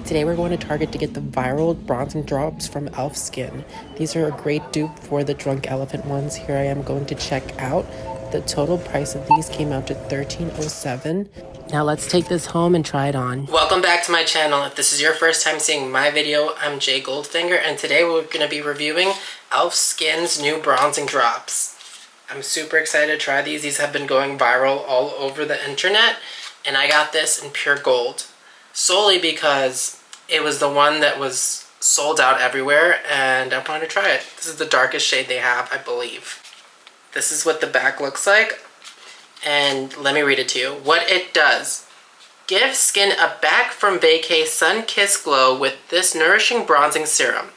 Today we're going to Target to get the viral bronzing drops from e.l.f. Skin. These are a great dupe for the Drunk Elephant ones. Here I am going to check out. The total price of these came out to $13.07. Now let's take this home and try it on. Welcome back to my channel. If this is your first time seeing my video, I'm Jay Goldfinger, and today we're going to be reviewing e.l.f. Skin's new bronzing drops. I'm super excited to try these. These have been going viral all over the internet, and I got this in pure gold. Solely because it was the one that was sold out everywhere and I wanted to try it. This is the darkest shade they have, I believe. This is what the back looks like. And let me read it to you. What it does. Give skin a back from vacay sun-kissed glow with this nourishing bronzing serum.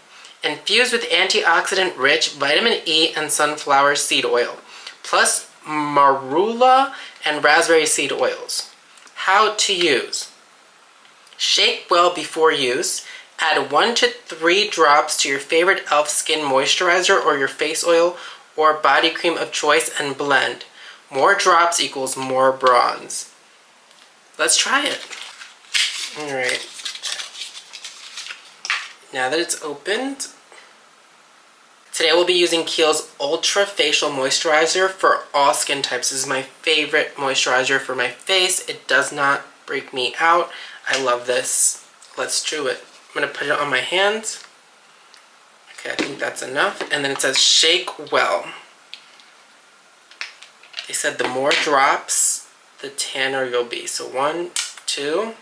Infused with antioxidant-rich vitamin E and sunflower seed oil. Plus marula and raspberry seed oils. How to use. Shake well before use. Add 1 to 3 drops to your favorite e.l.f. Skin Moisturizer or your face oil or body cream of choice and blend. More drops equals more bronze. Let's try it. Alright. Now that it's opened, today we'll be using Kiehl's Ultra Facial Moisturizer for all skin types. This is my favorite moisturizer for my face. It does not break me out. I love this. Let's do it. I'm going to put it on my hands. Okay, I think that's enough. And then it says shake well. They said the more drops, the tanner you'll be. So 1, 2,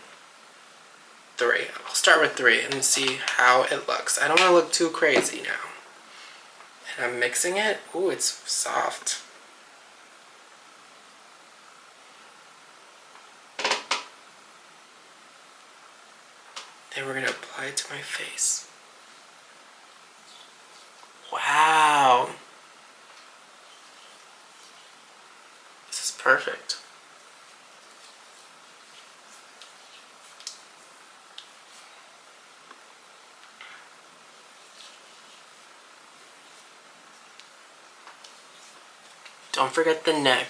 3. I'll start with 3 and see how it looks. I don't want to look too crazy now. And I'm mixing it. Ooh, it's soft. Then we're going to apply it to my face. Wow. This is perfect. Don't forget the neck.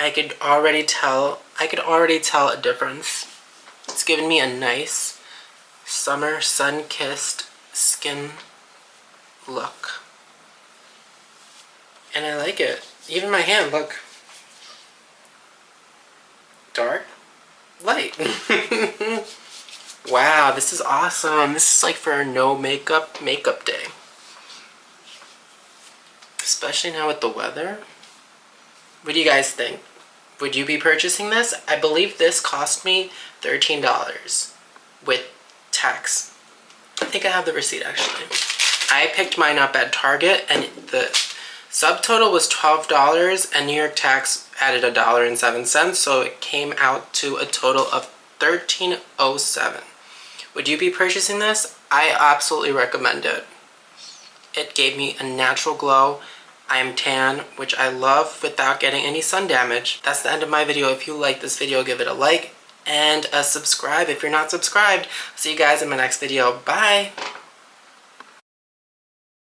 I could already tell a difference. It's given me a nice summer sun-kissed skin look. And I like it. Even my hand, look. Dark, light. Wow, this is awesome. This is like for a no makeup day. Especially now with the weather. What do you guys think? Would you be purchasing this? I believe this cost me $13 with tax. I think I have the receipt actually. I picked mine up at Target and the subtotal was $12 and New York tax added $1.07, so it came out to a total of $13.07. Would you be purchasing this? I absolutely recommend it. It gave me a natural glow. I am tan, which I love without getting any sun damage. That's the end of my video. If you like this video, give it a like and a subscribe if you're not subscribed. See you guys in my next video. Bye!